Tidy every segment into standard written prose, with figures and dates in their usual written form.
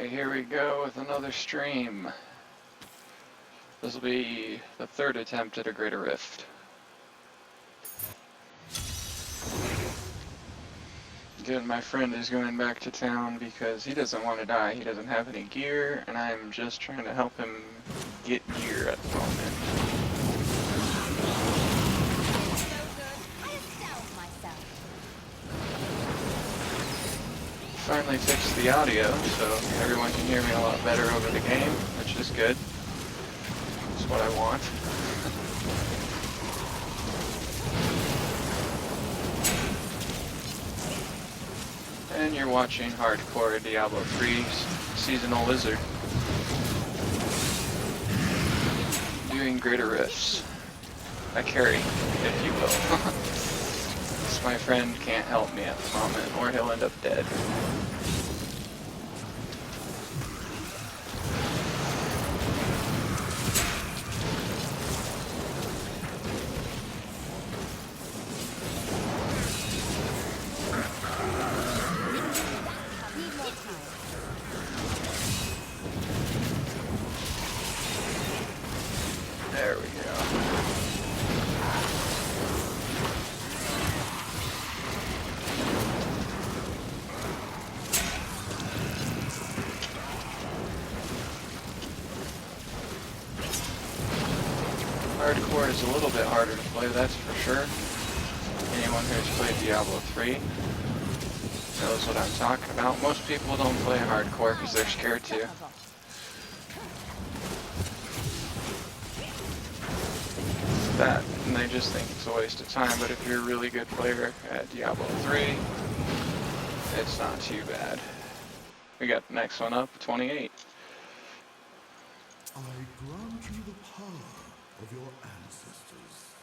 Okay, here we go with another stream. This will be the third attempt at a Greater Rift. Good, my friend is going back to town because he doesn't want to die. He doesn't have any gear, and I'm just trying to help him get gear at the moment. Finally fixed the audio, so everyone can hear me a lot better over the game, which is good. That's what I want. And you're watching Hardcore Diablo 3 Seasonal Wizard. Doing Greater Rifts. A carry, if you will. My friend can't help me at the moment, or he'll end up dead. There we go. Hardcore is a little bit harder to play, that's for sure. Anyone who's played Diablo 3 knows what I'm talking about. Most people don't play Hardcore because they're scared to. That, and they just think it's a waste of time, but if you're a really good player at Diablo 3, it's not too bad. We got the next one up, 28. I grant you the power of your ancestors.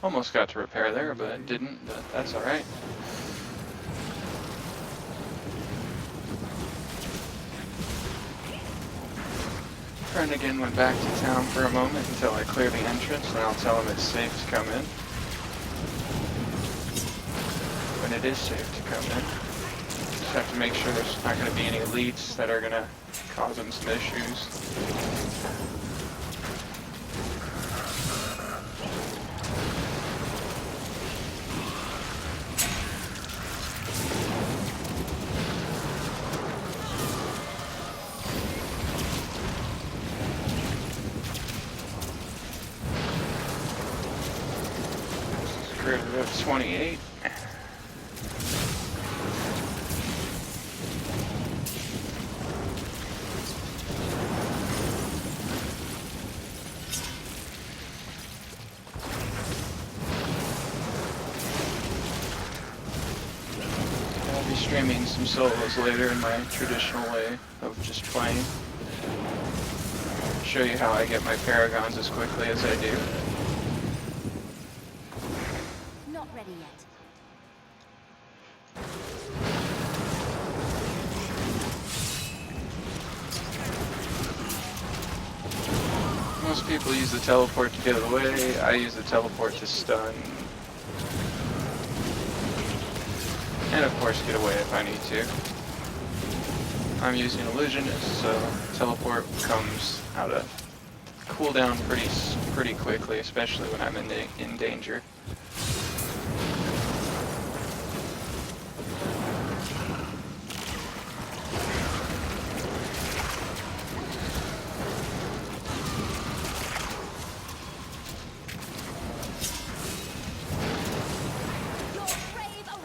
Almost got to repair there, but didn't, but that's alright. Friend again went back to town for a moment until I clear the entrance, and I'll tell him it's safe to come in. When it is safe to come in. Just have to make sure there's not going to be any elites that are going to cause him some issues. Greater Rift 28. I'll be streaming some solos later in my traditional way of just playing. Show you how I get my paragons as quickly as I do. Not ready yet. Most people use the teleport to get away. I use the teleport to stun. And of course get away if I need to. I'm using Illusionist, so teleport comes out of cooldown pretty quickly, especially when I'm in danger.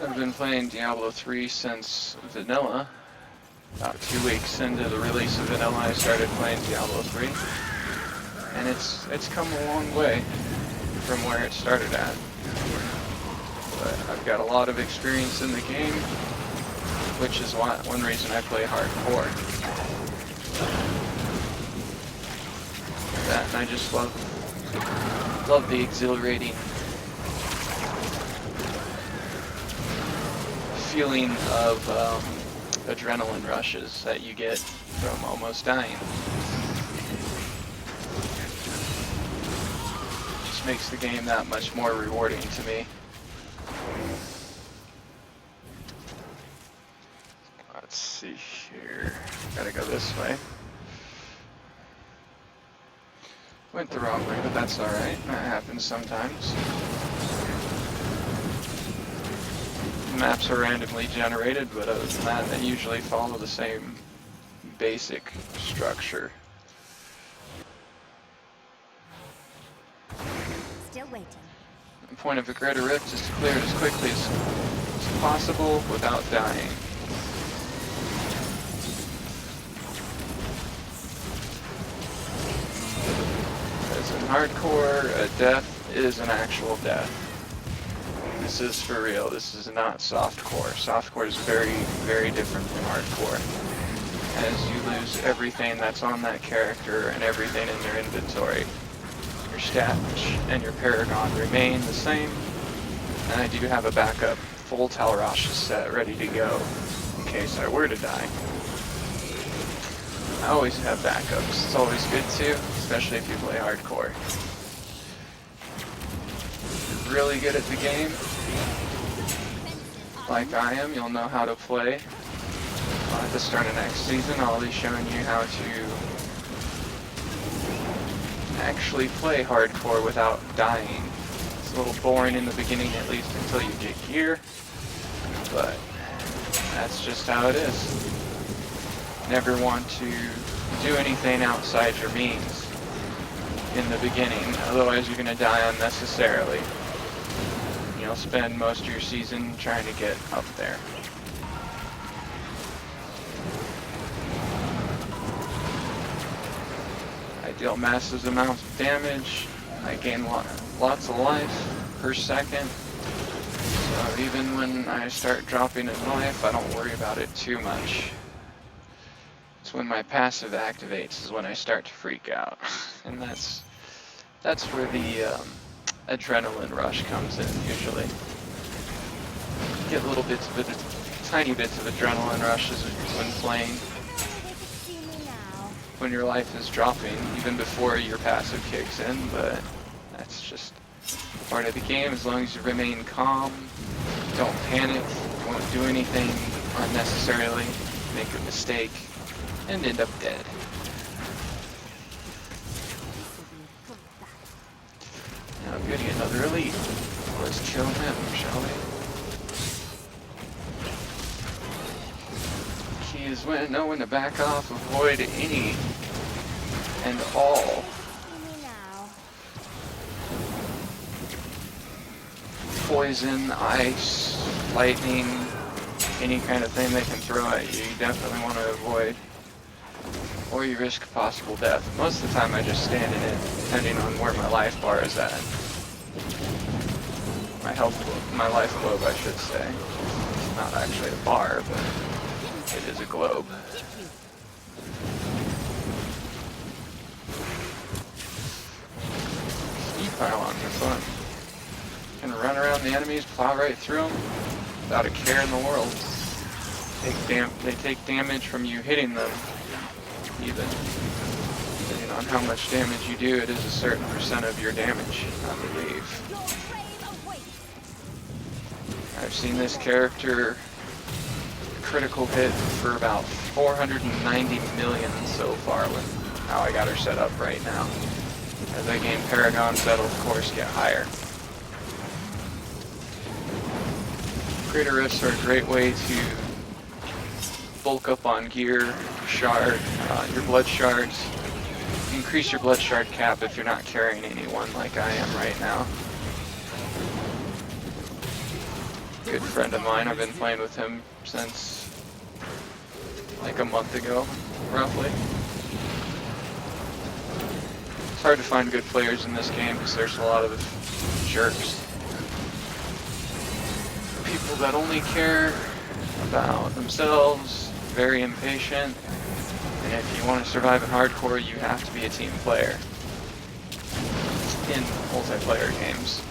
I've been playing Diablo 3 since Vanilla. About 2 weeks into the release of Vanilla, I started playing Diablo 3. And it's come a long way from where it started at. But I've got a lot of experience in the game, which is one reason I play Hardcore. That, and I just love the exhilarating feeling of adrenaline rushes that you get from almost dying. Just makes the game that much more rewarding to me. Let's see here. Gotta go this way. Went the wrong way, but that's alright. That happens sometimes. Maps are randomly generated, but other than that, they usually follow the same basic structure. Still waiting. The point of a Greater Rift is to clear it as quickly as possible without dying. As in hardcore, a death is an actual death. This is for real. This is not softcore. Softcore is very, very different from hardcore. As you lose everything that's on that character and everything in their inventory. Your stats and your Paragon remain the same. And I do have a backup full Talrasha set ready to go in case I were to die. I always have backups. It's always good too, especially if you play hardcore. If you're really good at the game, like I am, you'll know how to play. At the start of next season, I'll be showing you how to actually play hardcore without dying. It's a little boring in the beginning, at least until you get gear, but that's just how it is. Never want to do anything outside your means in the beginning, otherwise you're going to die unnecessarily. You'll spend most of your season trying to get up there. I deal massive amounts of damage. I gain lots of life per second. So even when I start dropping in life, I don't worry about it too much. It's when my passive activates is when I start to freak out. And that's where the adrenaline rush comes in usually. Get little bits of it, tiny bits of adrenaline rushes when playing. When your life is dropping, even before your passive kicks in, but that's just part of the game. As long as you remain calm, don't panic, won't do anything unnecessarily, make a mistake, and end up dead. Now goody, another elite. Let's kill him, shall we? Key is know when to back off, avoid any and all poison, ice, lightning, any kind of thing they can throw at you, you definitely want to avoid. Or you risk possible death. Most of the time I just stand in it, depending on where my life bar is at. My life globe, I should say. It's not actually a bar, but it is a globe. Speed pylons are fun. You can run around the enemies, plow right through them, without a care in the world. They take damage from you hitting them, even. Depending on how much damage you do, it is a certain percent of your damage, I believe. I've seen this character critical hit for about 490 million so far with how I got her set up right now. As I gain Paragons, that'll of course get higher. Greater Rifts are a great way to bulk up on gear, shard, your blood shards. Increase your blood shard cap if you're not carrying anyone like I am right now. Good friend of mine, I've been playing with him since like a month ago, roughly. It's hard to find good players in this game because there's a lot of jerks. People that only care about themselves, very impatient, and if you want to survive in hardcore, you have to be a team player in multiplayer games.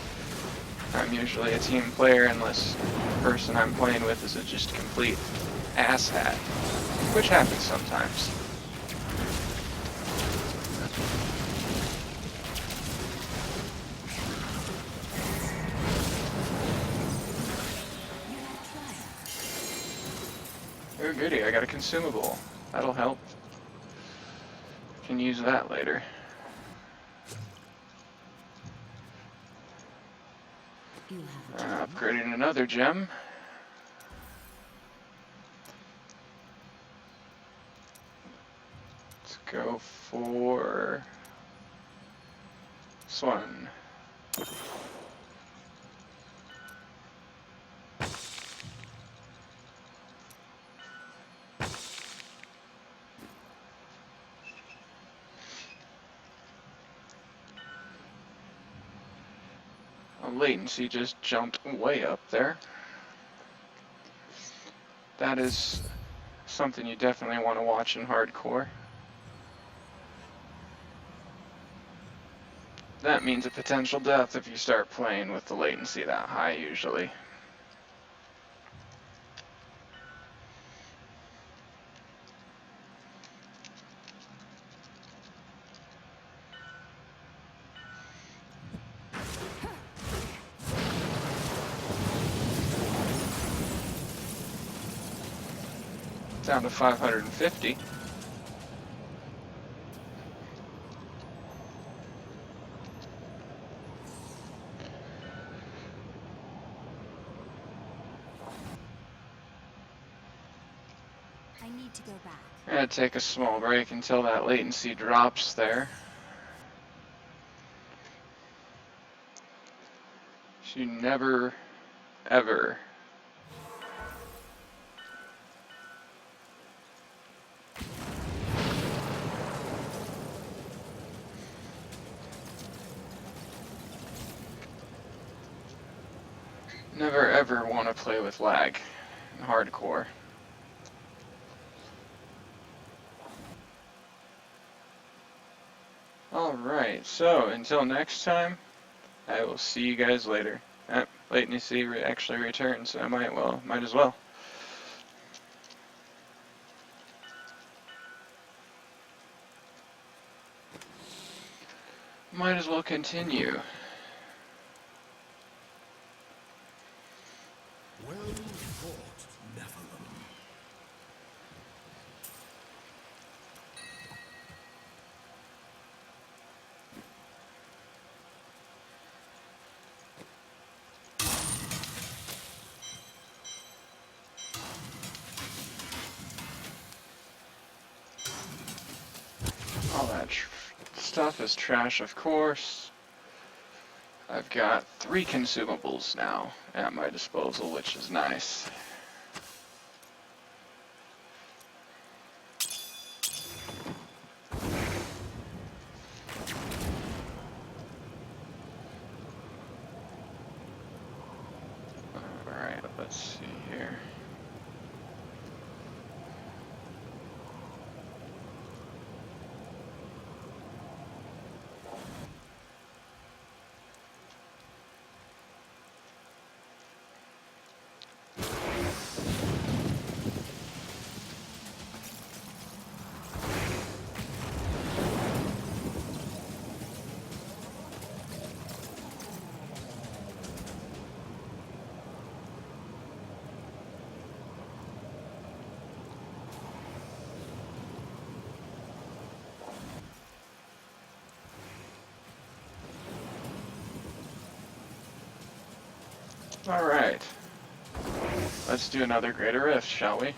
I'm usually a team player unless the person I'm playing with is a just complete asshat, which happens sometimes. Oh goody, I got a consumable. That'll help. Can use that later. You have a Upgrading another gem. Let's go for this one. Latency just jumped way up there. That is something you definitely want to watch in hardcore. That means a potential death if you start playing with the latency that high usually. Down to 550. I need to go back. I'm gonna take a small break until that latency drops there. So you never, ever never ever want to play with lag in hardcore. Alright, so until next time, I will see you guys later. Latency actually returns, so I might as well. Might as well continue. Well fought, Nephilim. All that stuff is trash, of course. I've got 3 consumables now at my disposal, which is nice. Alright, let's see here. Alright. Let's do another Greater Rift, shall we?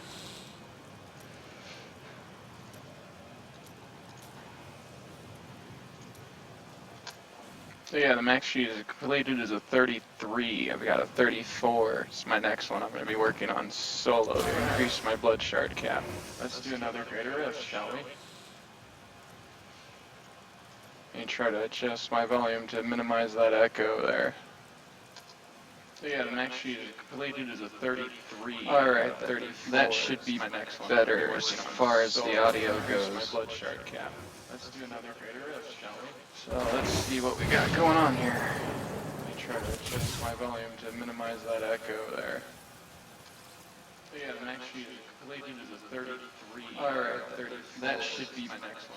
So yeah, the max sheet is completed as a 33. I've got a 34. It's my next one I'm going to be working on solo to increase my blood shard cap. Let's do another Greater Rift, shall we? And try to adjust my volume to minimize that echo there. So yeah, the max sheet is completed as a 33. Alright, 34. That should be better as far as the audio goes. My blood shard cap. Let's do another Greater Rift, shall we? So let's see what we got going on here. Let me try to adjust my volume to minimize that echo there. So yeah, the max sheet is completed as a 33. Alright, 30. That should be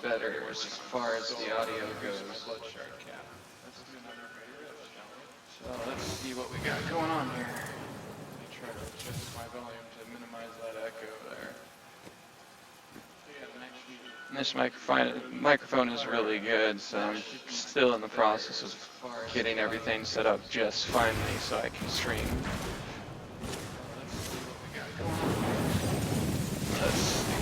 better as far as the audio goes. My blood shard cap. Let's do another Greater Rift, shall we? So let's see what we got going on here. Let me try to adjust my volume to minimize that echo there. This microphone is really good, so I'm still in the process of getting everything set up just finally so I can stream. Let's see.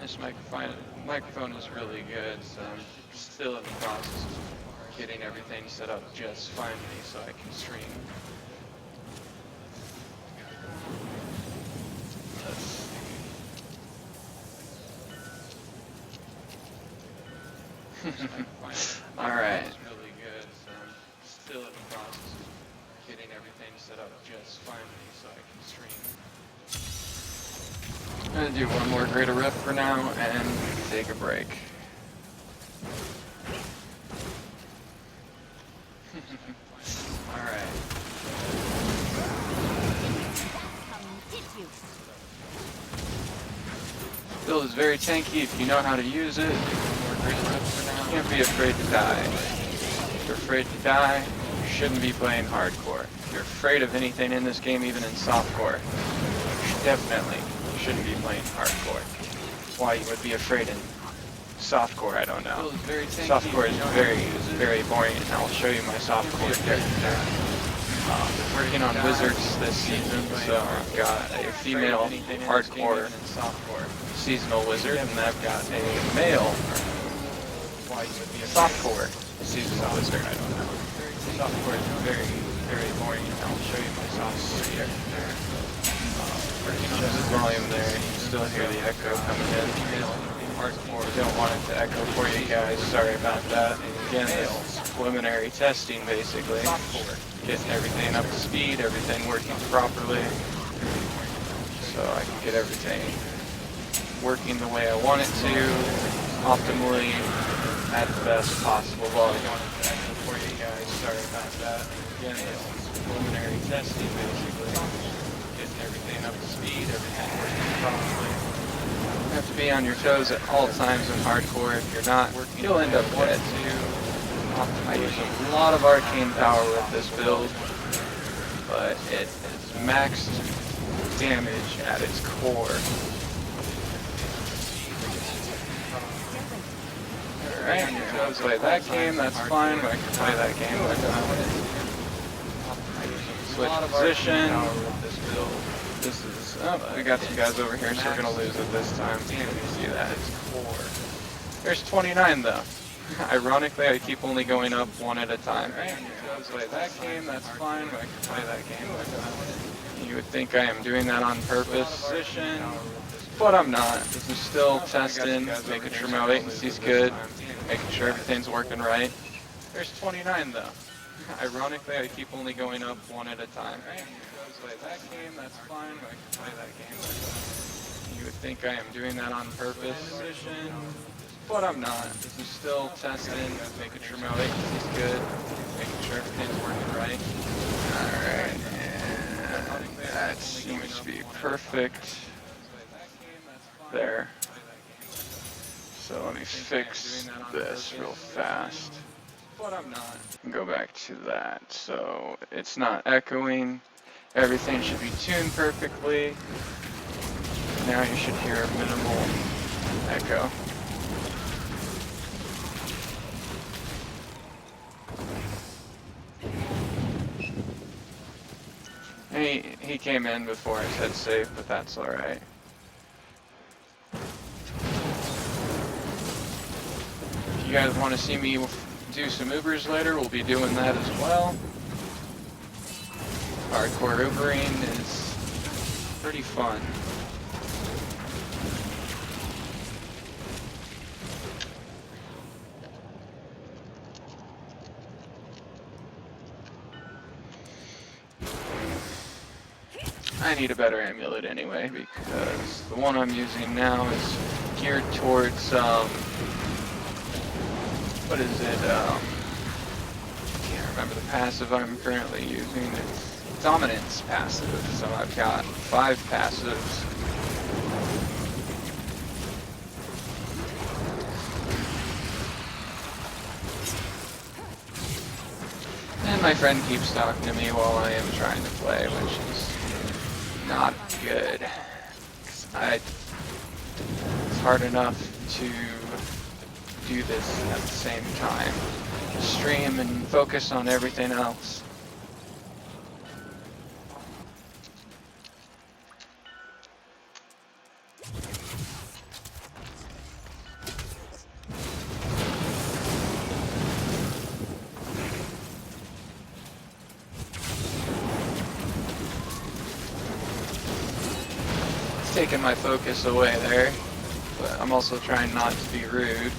This microphone is really good, so I'm still in the process of getting everything set up just finally so I can stream. Alright. Really good, so I'm still in the process of getting everything set up just finally so I can stream. I'm gonna do one more greater rip for now and take a break. Alright. Build is very tanky if you know how to use it. Can't be afraid to die. If you're afraid to die, you shouldn't be playing hardcore. If you're afraid of anything in this game, even in softcore, you definitely shouldn't be playing hardcore. Why you would be afraid in softcore, I don't know. Softcore is very boring, and I'll show you my softcore character. Working on wizards this season, so I've got a female hardcore seasonal wizard, and I've got a male softcore seasonal wizard. I don't know. Softcore is very boring, and I'll show you my softcore character. Working on this volume there, and you can still hear the echo coming in. Hardcore, don't want it to echo for you guys, sorry about that. Again, this is preliminary testing basically. Getting everything up to speed, everything working properly, so I can get everything working the way I want it to, optimally, at the best possible volume. For you guys, sorry about that. Again, this is preliminary testing basically. Getting everything up to speed, everything working properly. You have to be on your toes at all times in hardcore. If you're not, you'll end up dead. I use a lot of arcane power with this build, but it is maxed damage at its core. Alright, you can play that game, that's fine, I can play that game, but switch position. This is, oh, we got some guys over here, so we're going to lose it this time. You can see that. There's 29 though. Ironically, I keep only going up one at a time. Play that game, that's fine, I can play that game. You would think I am doing that on purpose, but I'm not. This is still testing, making sure my latency's good, making sure everything's working right. There's 29 though. Ironically, I keep only going up one at a time. Play that game, that's fine, I can play that game. You would think I am doing that on purpose, but I'm not. This is still testing, making sure my latency's good, making sure everything's working right. Alright, and that seems to be perfect. There. So let me fix this real fast. Go back to that. So it's not echoing. Everything should be tuned perfectly. Now you should hear a minimal echo. He came in before I said save, but that's alright. If you guys want to see me do some Ubers later, we'll be doing that as well. Hardcore Ubering is pretty fun. I need a better amulet anyway, because the one I'm using now is geared towards, what is it, I can't remember the passive I'm currently using. It's Dominance passive, so I've got 5 passives. And my friend keeps talking to me while I am trying to play, which is not good. 'Cause it's hard enough to do this at the same time. Stream and focus on everything else. It's taking my focus away there, but I'm also trying not to be rude.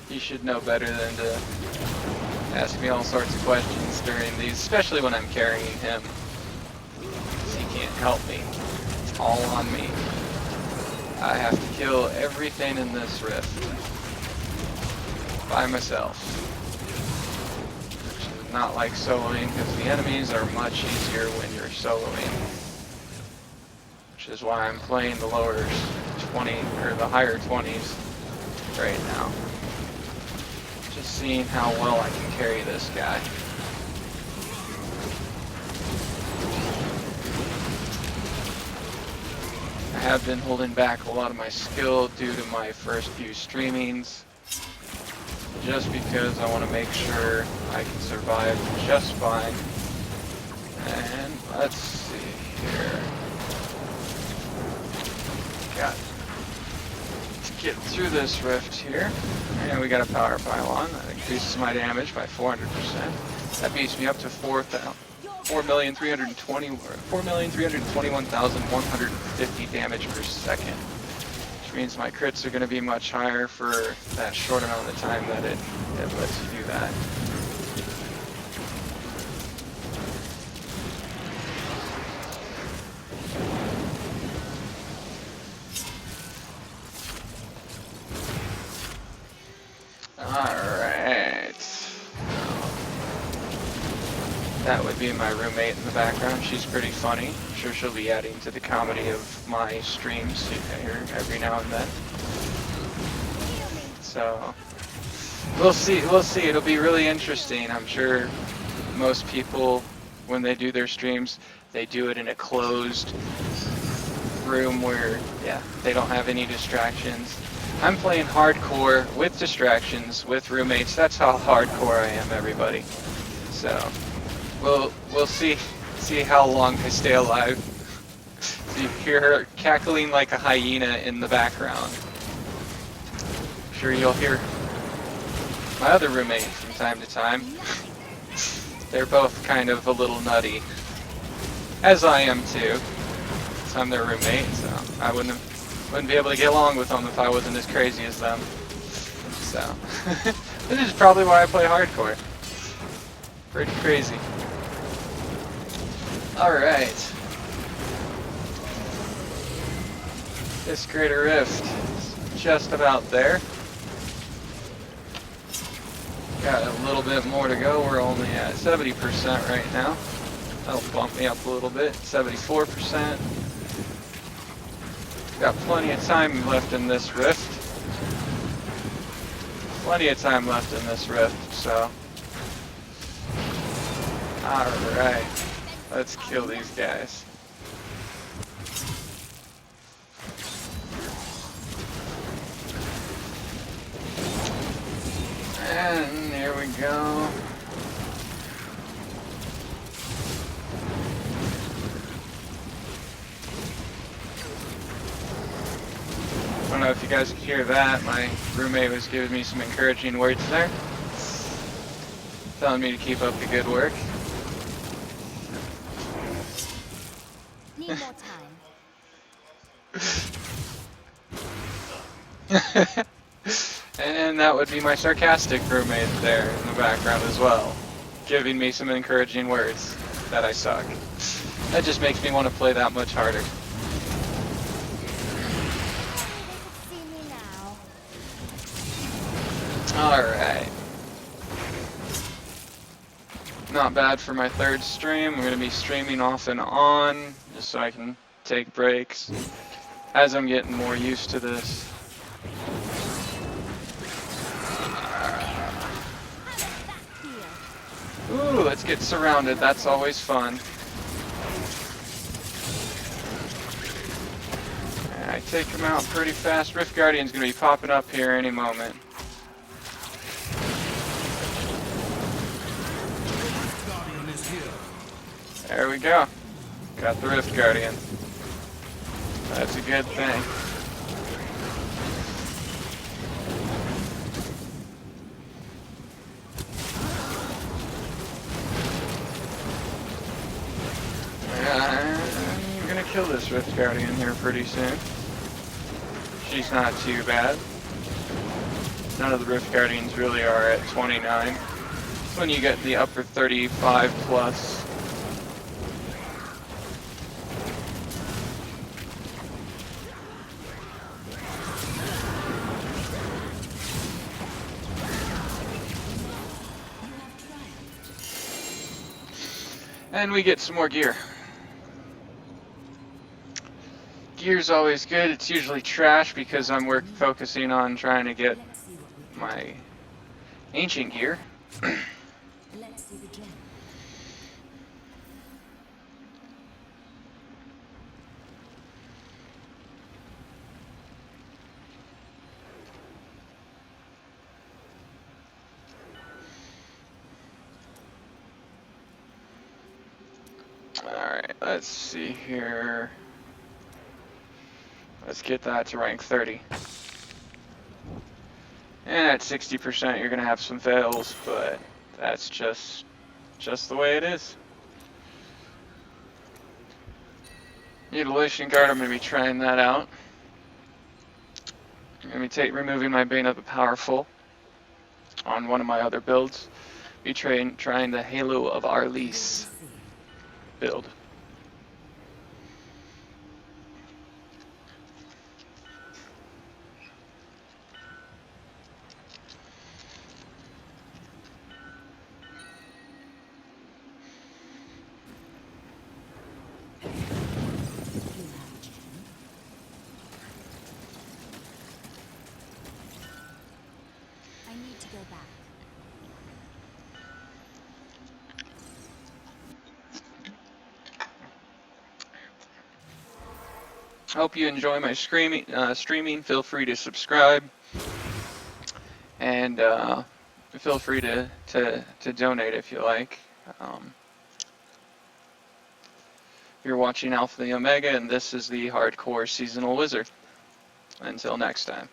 You should know better than to ask me all sorts of questions during these, especially when I'm carrying him. 'Cause he can't help me. It's all on me. I have to kill everything in this rift by myself. Which is not like soloing, because the enemies are much easier when you're soloing. Which is why I'm playing the lower 20 or the higher 20s right now. Just seeing how well I can carry this guy. I have been holding back a lot of my skill due to my first few streamings, just because I want to make sure I can survive just fine. And let's see here. Got to get through this rift here. And we got a power pylon that increases my damage by 400%. That beats me up to 4,321,150 damage per second. Which means my crits are going to be much higher for that short amount of time that it lets you do that. Alright. That would be my roommate in the background. She's pretty funny. I'm sure she'll be adding to the comedy of my streams here every now and then. So we'll see. It'll be really interesting. I'm sure most people, when they do their streams, they do it in a closed room where, yeah, they don't have any distractions. I'm playing hardcore with distractions, with roommates. That's how hardcore I am, everybody. So we'll see how long I stay alive. So you hear her cackling like a hyena in the background. I'm sure you'll hear my other roommate from time to time. They're both kind of a little nutty, as I am too. So I'm their roommate, so I wouldn't be able to get along with them if I wasn't as crazy as them. So this is probably why I play hardcore. Pretty crazy. Alright. This Greater Rift is just about there. Got a little bit more to go. We're only at 70% right now. That'll bump me up a little bit. 74%. Got plenty of time left in this rift. Plenty of time left in this rift, so. Alright. Let's kill these guys. And here we go. I don't know if you guys can hear that. My roommate was giving me some encouraging words there, telling me to keep up the good work. Need more time. And that would be my sarcastic roommate there in the background as well, giving me some encouraging words that I suck. That just makes me want to play that much harder. See me now. Alright. Not bad for my third stream. I'm going to be streaming off and on, just so I can take breaks as I'm getting more used to this. Ooh, let's get surrounded. That's always fun. I take him out pretty fast. Rift Guardian's gonna be popping up here any moment. Guardian is here. There we go. Got the Rift Guardian. That's a good thing. I'm gonna kill this Rift Guardian here pretty soon. She's not too bad. None of the Rift Guardians really are at 29. When you get the upper 35 plus. And we get some more gear. Gear's always good. It's usually trash because I'm focusing on trying to get my ancient gear. Let's see the gem. Alright, let's see here. Let's get that to rank 30. And at 60% you're gonna have some fails, but that's just the way it is. Mutilation Guard, I'm gonna be trying that out. I'm gonna be removing my Bane of the Powerful on one of my other builds. Be trying the Halo of Arlise build. I need to go back. Hope you enjoy my streaming. Feel free to subscribe, and feel free to donate if you like. You're watching Alpha the Omega, and this is the Hardcore Seasonal Wizard. Until next time.